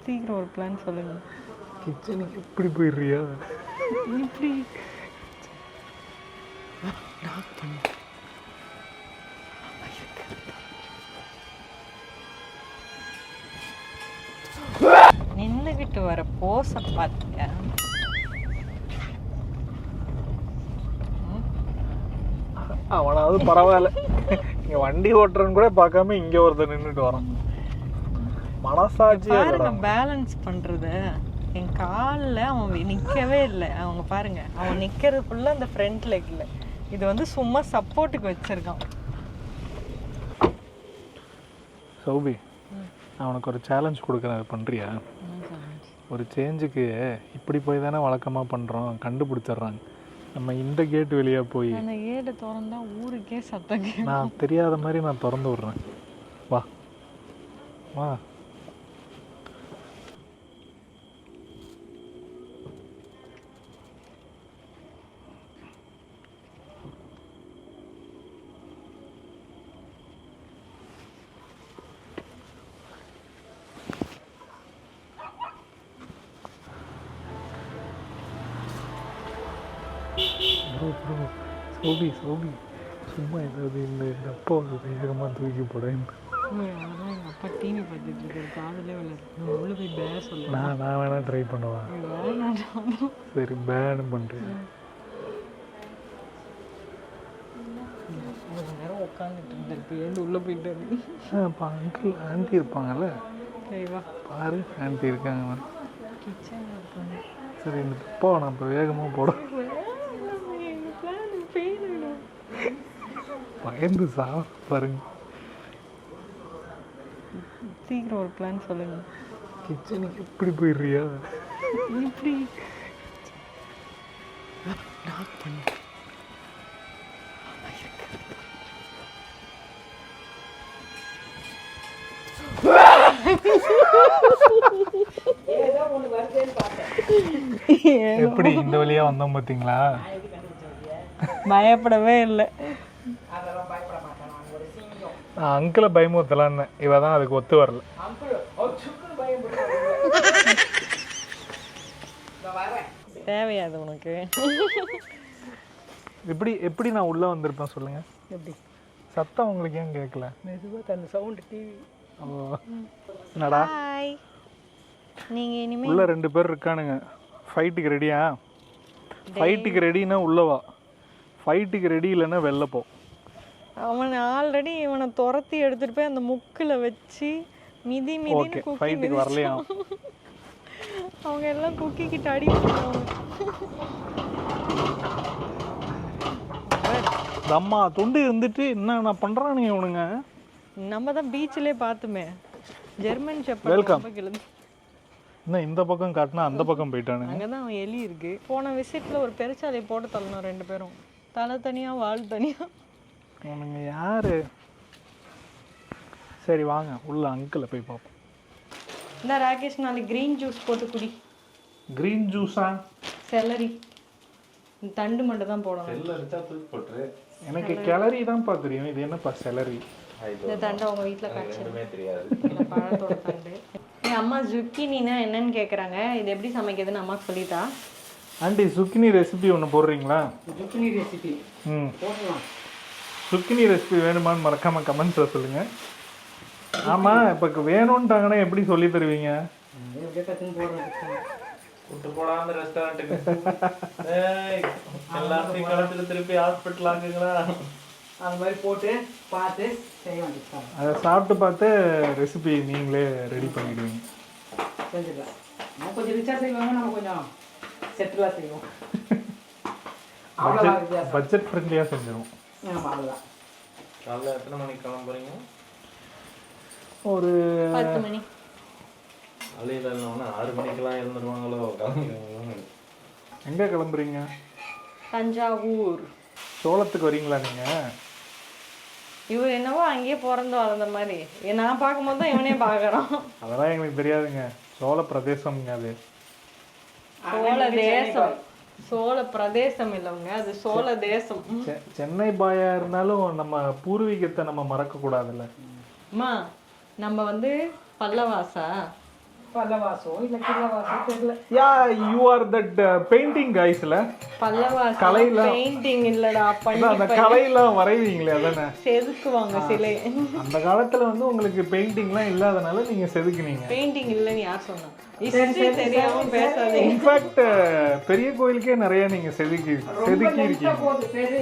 சீக்கிரம் ஒரு பிளான் சொல்லுங்க. கிச்சனுக்கு எப்படி போயிடுறியா? இப்படி லாக் பண்ணு. நின்றுக்கிட்டு வர போஸை பார்த்தியா? அவனாவது பரவாயில்ல, இங்க வண்டி ஓட்டுறன்னு கூட பார்க்காம இங்க ஒருத்தர் நின்றுட்டு வரான். மனசாட்சி பாருங்க பேலன்ஸ் பண்றது. என் காலில் அவன் நிற்கவே இல்லை. அவங்க பாருங்க, அவன் நிற்கிறது ஃபுல்லாக அந்த ஃப்ரண்ட் லெக்ல. இது வந்து சும்மா சப்போர்ட்டுக்கு வச்சிருக்கான். சௌபி, அவனுக்கு ஒரு சேலஞ்ச் கொடுக்குறேன், அது பண்ணுறியா? ஒரு சேஞ்சுக்கு இப்படி போய் தானே வழக்கமாக பண்ணுறோம், கண்டுபிடிச்சிட்றாங்க. நம்ம இந்த கேட் வெளியே போய் அந்த கேட்டை திறந்தா ஊருக்கே சத்தம். நான் தெரியாத மாதிரி நான் திறந்து விட்றேன். வா வா. சோபி சோபி, சும்மா ஏதாவது இந்த அப்பா வேகமாக தூக்கி போடேன். அதான் எங்கள் அப்பா டிவி பார்த்துட்டு இருக்காரு, காதலே விளையாடு. உள்ள போய் பே சொல்ல. நான் வேணா ட்ரை பண்ணுவேன். சரி, பேனு பண்ணுறேன். ஒரு நேரம் உட்காந்துட்டு இருந்தேன், இப்போ ஏண்டு உள்ளே போயிட்டாரு. இப்போ அங்கிள் ஆண்டி இருப்பாங்கல்ல, சரிவா பாரு ஆண்டி இருக்காங்க. கிச்சன் இருக்காங்க. சரி, இந்த தப்பா நான் இப்போ வேகமாக போட பயந்து பாருங்க. சீக்கிரம் ஒரு பிளான் சொல்லுங்க. கிச்சனுக்கு எப்படி போயிடுறியா? இப்படி லாக் பண்ணு. எப்படி இந்த வழியா வந்தோம் பார்த்தீங்களா? பயப்படவே இல்லை. அங்கிளை பயமுறுத்தலான்னு, இவ தான் அதுக்கு ஒத்து வரல. தேவையாது உனக்கு? எப்படி நான் உள்ள வந்திருப்பேன் சொல்லுங்க. எப்படி சத்தம் உங்களுக்கு ஏன் கேட்கல? மெதுவாக அந்த சவுண்டு டிவி. என்னடா நீங்க இனிமே உள்ள 2 பேர் இருக்கானுங்க. ஃபைட்டுக்கு ரெடியா? ஃபைட்டுக்கு ரெடினா உள்ளவா, ஃபைட்டுக்கு ரெடி இல்லைன்னா வெளில போ. அவன் ஆல்ரெடி இவனை துரத்தி எடுத்துட்டு போய் அந்த முக்கில் வச்சு மிதி மிதின்னு குக்கி ஃபைட்டுக்கு வரலையா? அவங்க எல்லாம் குக்கி கிட்ட அடி பண்ணுவாங்க. அம்மா துண்டு இருந்துட்டு என்ன பண்றானுங்க இவனுங்க? நம்ம தான் பீச்சிலே பார்த்துமே, ஜெர்மன் ஷெப்பர்ட். வெல்கம். இன்னும் இந்த பக்கம் காட்டினா அந்த பக்கம் போயிட்டானுங்க. அங்கே தான் அவன் எலி இருக்கு. போன விசிட்டில் ஒரு பெருச்சாலையை போட்டு தள்ளணும் 2 பேரும், தலை தனியாக வால் தனியாக. அவனுங்க யாரு? சரி வாங்க உள்ள அங்கிளை போய் பார்ப்போம். இந்த ராகேஷ் நாளைக்கு க்ரீன் ஜூஸ் போட்டு குடி. க்ரீன் ஜூஸா? செலரி தண்டு மட்டும் தான் போடணும். எனக்கு கிளறி தான்ப்பா தெரியும், இது என்னப்பா செலரி? இந்த தண்டை உங்கள் வீட்டில் காய்ச்சி பழத்தோட தண்டு. என் அம்மா ஜுக்கினா என்னன்னு கேட்குறாங்க. இது எப்படி சமைக்கிறதுன்னு அம்மா சொல்லிட்டா. ஆண்டி சுக்கினி ரெசிபி ஒன்று போடுறீங்களா? ஜுக்கினி ரெசிபி போடலாம். சுக்கினி ரெசிபி வேணுமான்னு மறக்காம கமெண்ட்ஸில் சொல்லுங்க. ஆமாம், இப்போ வேணும்ட்டாங்கன்னா எப்படி சொல்லி தருவீங்க? கூட்டு போடாம ரெஸ்டாரண்ட்டுக்கு எல்லாத்தையும் கலந்துட்டு திருப்பி ஹாஸ்பிட்டல் ஆகுங்களா, அந்த மாதிரி போட்டு பார்த்து செய்ய வேண்டியது. அதை சாப்பிட்டு பார்த்து ரெசிபி நீங்களே ரெடி பண்ணிடுவீங்க. செஞ்சுக்கலாம். நம்ம கொஞ்சம் ரிச்சாக செய்வாங்க, நம்ம கொஞ்சம் செட்டிலாக செய்வோம். பட்ஜெட் ஃப்ரெண்ட்லியாக செஞ்சிடும். அவ்வளோதான். காலைல எத்தனை மணிக்கு கிளம்புறீங்க? ஒரு 10 மணி. காலையில் இல்லைன்னா 6 மணிக்கெல்லாம் எழுந்துருவாங்களோ கிளம்புறீங்களோ? எங்கே கிளம்புறீங்க? தஞ்சாவூர். சோளத்துக்கு வரீங்களா நீங்கள்? இவர் என்னவோ அங்கேயே பிறந்து வளர்ந்த மாதிரி நான் பார்க்கும்போது தான் இவனே பார்க்குறான். அதெல்லாம் எங்களுக்கு தெரியாதுங்க, சோழ பிரதேசம்ங்க அது. சோழ தேசம், சோழ பிரதேசம் இல்லைங்க, அது சோழ தேசம். சென்னை பாயா இருந்தாலும் நம்ம பூர்வீகத்தை நம்ம மறக்க கூடாதுல்ல. அம்மா நம்ம வந்து பல்லவாசா, பல்லவாசோ இல்ல கில்லவாசோ தெரியல. Yeah you are that painting கைஸ்ல பல்லவாசம் கலையில- பெயிண்டிங் இல்லடா அந்த கலையெல்லாம் வரைவீங்களே அதானே. செதுக்குவாங்க சிலை. அந்த காலத்துல வந்து உங்களுக்கு பெயிண்டிங்லாம் இல்லாதனால நீங்க செதுக்குனீங்க. பெயிண்டிங் இல்லைன்னு யார் சொன்னா? ஹிஸ்டரி தெரியாம பேசாதீங்க. இன்ஃபேக்ட் பெரிய கோயிலுக்கே நிறைய நீங்க செதுக்கி இருக்கீங்க. போகுது பேரு.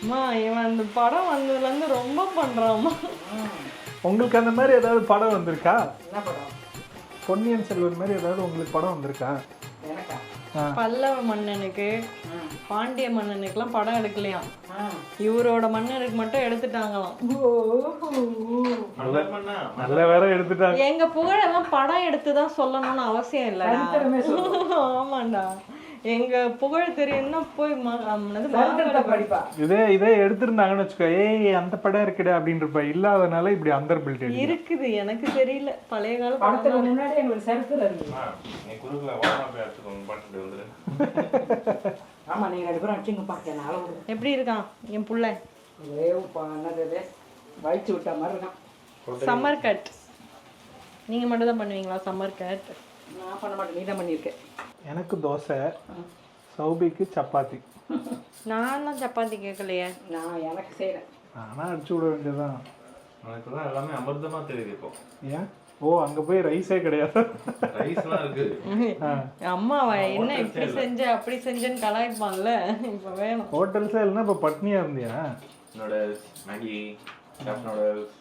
அம்மா இவன் அந்த படம் வந்ததுல இருந்து ரொம்ப பண்றாம்மா. உங்களுக்கு அந்த மாதிரி ஏதாவது படம் வந்திருக்கா? என்ன படம்? பொன்னியின் செல்வன் மாதிரி ஏதாவது உங்களுக்கு படம் வந்திருக்கா? எனக்கா? பல்லவ மன்னனுக்கு பாண்டிய மன்னனுக்குலாம் படம் எடுக்கலையாம். இவரோட மன்னனுக்கு மட்டும் எடுத்துட்டாங்களாம். நல்ல வேற எடுத்துட்டாங்க. எங்க புகழெல்லாம் படம் எடுத்துதான் சொல்லணும்னு அவசியம் இல்லடா. சரித்திரமே சொல்லு. ஆமாண்டா, எங்க புகழ் தெரியும்னா போய் சரித்திரத்தை படிப்பா. இதே எடுத்திருந்தாங்கன்னு வச்சுக்கோ, ஏய் அந்த படம் இருக்குடா அப்படின்றப்ப, இல்லாதனால இப்படி அந்தர் பில்ட் இருக்குது. எனக்கு தெரியல, பழைய கால படத்துக்கு முன்னாடி எங்களுக்கு சரித்திரம் இருக்கு. நீ குறுக்குல வாடா போய் எடுத்துக்கோங்க பாட்டுட்டு வந்துரு. ஆமா, நீங்க 2 பேரும் அடிச்சுங்க பாக்க. நாளை விடுங்க. எப்படி இருக்கான் என் புள்ள? ஒரே என்னது வயிற்று விட்ட மாதிரி இருக்கான். சம்மர் கட் நீங்க மட்டும் தான் பண்ணுவீங்களா? சம்மர் கட் நான் பண்ண மாட்டேன், நீ தான் பண்ணியிருக்கேன். எனக்கு தோசை, சௌபிக்கு சப்பாத்தி. நான் தான் சப்பாத்தி கேட்கலையே. நான் எனக்கு செய்கிறேன். நானா அடிச்சு விட வேண்டியதுதான். எனக்கு தான் எல்லாமே அமிர்தமா தெரியுது இப்போ. ஏன்? ஓ, அங்க போய் ரைஸே கிடையாது. ரைஸ்லாம் இருக்கு. அம்மாவா என்ன இப்படி செஞ்ச அப்படி செஞ்சேன்னு கலாய்ப்பான்ல. இப்ப வேணும். ஹோட்டல்ஸே இல்லைன்னா இப்போ பட்னியா இருந்தியா? Noodles, Maggi, cup noodles.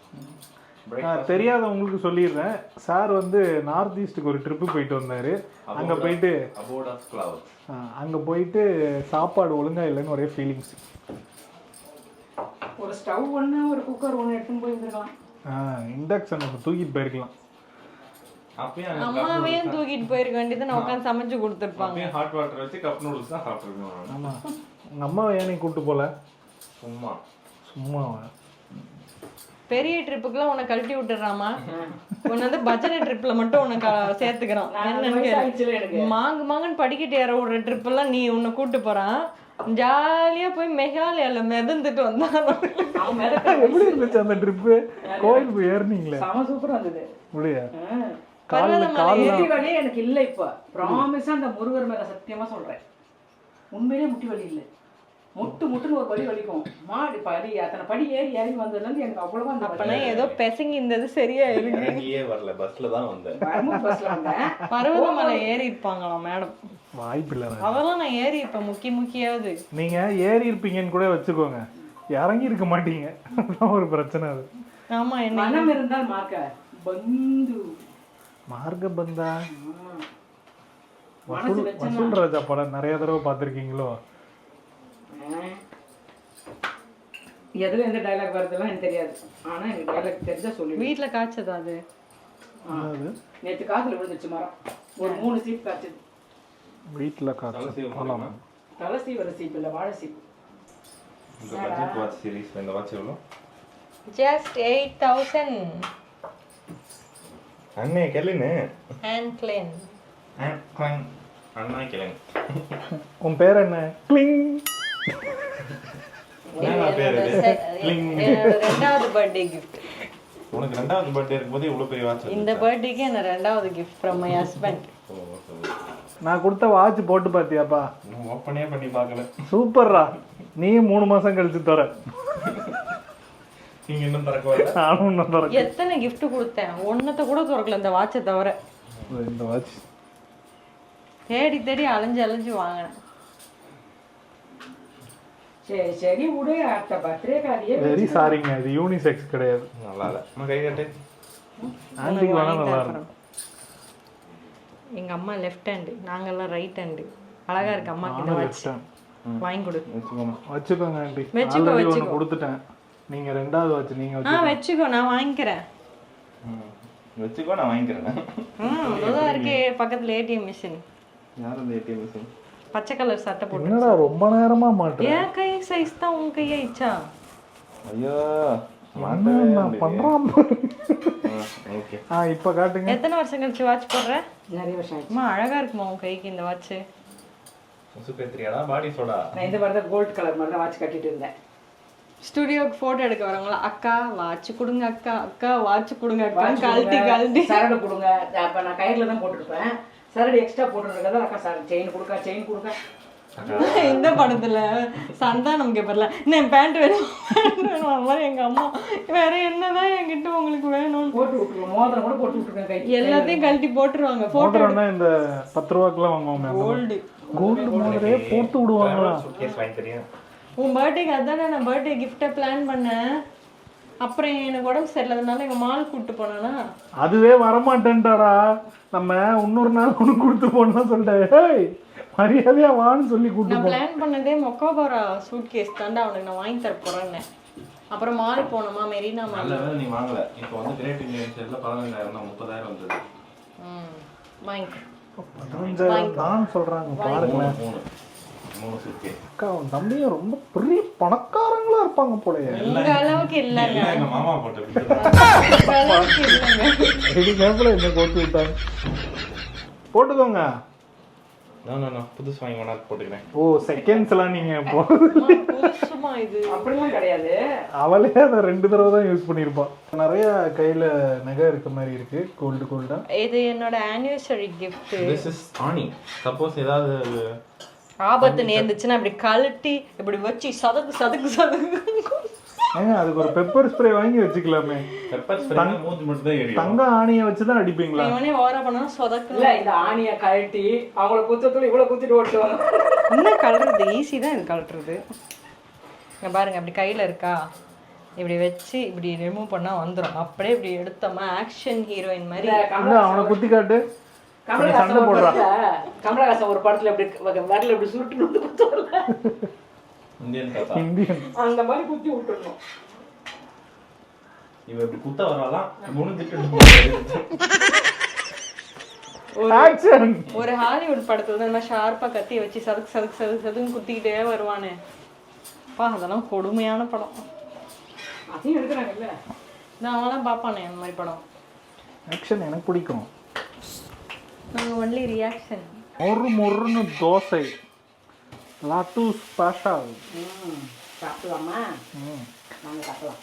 தெரியாதவங்களுக்கு சொல்லிடுறேன். சார் வந்து நார்த் ஈஸ்ட்டுக்கு ஒரு ட்ரிப்பு போயிட்டு வந்தாரு. அங்கே போயிட்டு அங்கே போயிட்டு சாப்பாடு ஒழுங்கா இல்லைன்னு ஒரே ஃபீலிங்ஸ். ஒரு ஸ்டவ் ஒன்று, ஒரு குக்கர் ஒன்று எடுத்துன்னு போயிருந்துருக்கலாம். இண்டக்ஷன் நம்ம தூக்கிட்டு போயிருக்கலாம். அம்மாவே தூக்கிட்டு போயிருக்க வேண்டியது, நான் உட்காந்து சமைச்சு கொடுத்துருப்பாங்க. ஹாட் வாட்டர் வச்சு கப் நூடுல்ஸ் தான் சாப்பிட்டுருக்கோம். ஆமாம், உங்கள் அம்மாவை ஏன் நீ கூப்பிட்டு போல? சும்மாவா? பெரிய ட்ரிப்புக்குலாம் உன்னை கழட்டி விட்டுறாமா? உன்னை வந்து பஜனை ட்ரிப்ல மட்டும் உனக்கு சேர்த்துக்கிறான். என்னன்னு மாங்குன்னு படிக்கட்டு ஏற விடுற ட்ரிப் எல்லாம் நீ உன்னை கூட்டு போறான். ஜாலியா போய் மெகாலயால மிதந்துட்டு வந்தான். எப்படி இருந்துச்சு அந்த ட்ரிப்பு? கோயில் போய் ஏறினீங்களே, சூப்பரா இருந்தது. முடியா வலி எனக்கு இல்ல. இப்ப ப்ராமிஸா அந்த முருகர் மேல சத்தியமா சொல்றேன், உண்மையிலே முட்டி வலி இல்லை. முட்டுன்னு ஒரு படி வலிக்கும். மாடி படி அத்தனை படி ஏறி இறங்கி வந்ததுல இருந்து எனக்கு அவ்வளவா அந்த அப்பனா ஏதோ பெசங்கி இருந்தது சரியா இருக்கு. இறங்கியே வரல, பஸ்ல தான் வந்தேன். பஸ்ல வந்தேன். பர்வதமலை ஏறி இருப்பாங்களாம் மேடம். வாய்ப்பில்லை. அதெல்லாம் நான் ஏறி இருப்பேன் முக்கியாவது. நீங்க ஏறி இருப்பீங்கன்னு கூட வச்சுக்கோங்க, இறங்கி இருக்க மாட்டீங்க. அதான் ஒரு பிரச்சனை. அது ஆமா, என்ன மனம் இருந்தால் மார்க்க பந்து மார்க்க பந்தா. வசூல் ராஜா படம் நிறைய தடவை பார்த்துருக்கீங்களோ? எதுல எந்த டைலாக் வருதுலாம் எனக்கு தெரியாது. ஆனா எனக்கு டைலாக் தெரிஞ்சா சொல்லி. வீட்டுல காய்ச்சதா அது? நேற்று காத்துல விழுந்துச்சு மரம். ஒரு 3 சீப் காய்ச்சது. வீட்டுல காய்ச்சல். தலை சீவர சீப் இல்ல, வாழை சீப். இந்த பட்ஜெட் வாட்ச் சீரிஸ் இந்த வாட்ச் எவ்வளோ? ஜஸ்ட் 8000. அண்ணே கேளுன்னு ஹேண்ட் கிளீன். அண்ணா கேளுங்க. உன் பேர் என்ன? கிளிங். ரெண்டாவது பர்த்டே கிஃப்ட். உனக்கு ரெண்டாவது பர்த்டே இருக்கும்போது இவ்வளவு பெரிய வாட்ச். இந்த பர்த்டேக்கு என்ன ரெண்டாவது கிஃப்ட் ஃப்ரம் மை ஹஸ்பண்ட். நான் கொடுத்த வாட்ச் போட்டு பாத்தியாப்பா? ஓப்பனே பண்ணி பார்க்கல. சூப்பர்ரா. நீ 3 மாசம் கழிச்சு தர. நீங்க இன்னும் திறக்கல. நானும் இன்னும் திறக்க. எத்தனை கிஃப்ட் கொடுத்தேன், ஒன்னத்தை கூட திறக்கல இந்த வாட்சை தவிர. இந்த வாட்ச் தேடி அலைஞ்சு வாங்கினேன். சரி விடு, அடுத்த பர்த்டே காரியே. வெரி சாரிங்க, இது யூனிசெக்ஸ் கிடையாது. நல்லா இல்ல. நம்ம கை கட்டு. ஆண்டிக்கு வேணா நல்லா இருக்கும். எங்க அம்மா லெஃப்ட் ஹேண்ட், நாங்கெல்லாம் ரைட் ஹேண்ட். அழகா இருக்கு அம்மாக்கு இந்த வாட்ச். வாங்கி கொடு. வச்சுக்கோங்க ஆண்டி. வச்சுக்கோ. ஒன்னு கொடுத்துட்டேன். நீங்க ரெண்டாவது வாட்ச் நீங்க வச்சுக்கோ, நான் வாங்கிக்கிறேன். வச்சுக்கோ, நான் வாங்கிக்கிறேன். அதான் இருக்கு பக்கத்துல ஏடிஎம் மிஷின். யார் அந்த ஏடிஎம் மிஷின்? பச்சை கலர் சட்டை போட்டு. என்னடா ரொம்ப நேரமா மாட்டேன். ஏன் கை சைஸ் தான் உன் கையை இச்சா? ஐயோ நான் பண்றான். ஓகே. இப்ப காட்டுங்க. எத்தனை வருஷம் கழிச்சு வாட்ச் போடுற? நிறைய வருஷம் ஆயிடுச்சு. அம்மா அழகா இருக்குமா உன் கைக்கு இந்த வாட்ச்? சுசுபேத்ரியாடா பாடி சோடா. நான் இந்த மாதிரி தான் கோல்ட் கலர் மாதிரி தான் வாட்ச் கட்டிட்டு இருந்தேன். ஸ்டுடியோக்கு போட்டோ எடுக்க வரவங்களா அக்கா வாட்ச் கொடுங்க அக்கா அக்கா வாட்ச் கொடுங்க அக்கா கழட்டி சரடு கொடுங்க. அப்ப நான் கயிறுல தான் போட்டுருப்பேன். சரடு எக்ஸ்ட்ரா போட்டுருக்கா அக்கா சார் செயின் கொடுக்க. இந்த படத்துல சந்தானம் கேப்பர்ல நான் பேண்ட் வேணும் அந்த மாதிரி எங்க அம்மா வேற என்னதான் என்கிட்ட உங்களுக்கு வேணும் போட்டு விட்டுருவோம். மோதிரம் கூட போட்டு விட்டுருக்கேன் கை. எல்லாத்தையும் கழட்டி போட்டுருவாங்க. போட்டோ இந்த 10 ரூபாய்க்குலாம் வாங்குவோமே கோல்டு மோதிரே போட்டு விடுவாங்களா? சுட்கேஸ் வாங்கி தெரியும். உன் பர்த்டேக்கு அதானே நான் பர்த்டே கிஃப்டை பிளான் பண்ணேன். அப்புறம் எனக்கு உடம்பு சரியில்லாதனால எங்க மால் கூப்பிட்டு போனானா அதுவே வரமாட்டேன்டாடா. நம்ம இன்னொரு நாள் ஒன்று கொடுத்து போனா சொல்லிட்டேன். மரியாதையா வான்னு சொல்லி கூப்பிட்டு நான் பிளான் பண்ணதே மொக்கோபோரா சூட்கேஸ் தாண்டா அவனுக்கு நான் வாங்கி தர போறேன்னு. அப்புறம் மால் போனோமா மெரினா மால். நல்ல வேலை நீ வாங்கல. இப்போ வந்து கிரேட் இந்தியன் செட்ல 15000 தான் 30000 வந்தது. வாங்கி தான் சொல்றாங்க பாருங்களேன். 3 சுட்கேஸ். அக்கா அவன் தம்பியும் ரொம்ப பெரிய பணக்காரங்களா இருப்பாங்க போலயே. உங்க அளவுக்கு இல்லைங்க. எங்க மாமா போட்ட உங்க அளவுக்கு இல்லைங்க. ரெடி கேப்ல என்ன போட்டு விட்டாங்க. போட்டுக்கோங்க. நோ புதுசு வாங்கி வேணா போட்டுக்கிறேன். ஓ செகண்ட்ஸ்லாம் நீங்க இப்போ புதுசுமா இது அப்படிலாம் கிடையாது. அவளே அதை 2 தடவை தான் யூஸ் பண்ணியிருப்பான். நிறைய கையில நகை இருக்க மாதிரி இருக்கு. கோல்டா இது என்னோட anniversary gift. This is Annie. Suppose ஏதாவது ஆபத்து நேர்ந்துச்சுன்னா இப்படி கழட்டி இப்படி வச்சு சதக்கு ஏங்க அதுக்கு ஒரு பெப்பர் ஸ்ப்ரே வாங்கி வச்சுக்கலாமே. பெப்பர் ஸ்ப்ரே மூஞ்சி மட்டும் தான் எரியும். தங்க ஆணியை வச்சு தான் அடிப்பீங்களா? இவனே ஓர பண்ணா சொதக்கு. இல்ல இந்த ஆணியை கழட்டி அவங்கள குத்தத்துல இவ்வளவு குத்திட்டு ஓட்டுவாங்க. இன்னும் கழட்டுறது ஈஸி தான். இது கழட்டுறது இங்க பாருங்க அப்படி கையில இருக்கா இப்படி வச்சு இப்படி ரிமூவ் பண்ணா வந்துடும். அப்படியே இப்படி எடுத்தோமா ஆக்ஷன் ஹீரோயின் மாதிரி. அவனை குத்தி காட்டு. கமலஹாசன் ஒரு படத்துல இப்படி வரல இப்படி சுட்டு குத்துவாங்க. இந்தியன் தாத்தா இந்தியன் அந்த மாதிரி குத்தி விட்டுறணும். இவ இப்படி குத்த வரலாம் முடிஞ்சிட்டு ஒரு ஹாலிவுட் படத்துல தான் இந்த ஷார்ப்பா கத்தி வச்சு சதுக்கு குத்திக்கிட்டே வருவானே பா. அதெல்லாம் கொடுமையான படம். அதையும் எடுக்கிறாங்கல்ல. நான் அவெல்லாம் பார்ப்பானே அந்த மாதிரி படம். ஆக்ஷன் எனக்கு பிடிக்கும். நாங்கள் ஒன்லி ரியாக்ஷன். மொறுன்னு தோசை லட்டு ஸ்பெஷல். சாப்பிடலாமா? நாங்கள் சாப்பிடலாம்.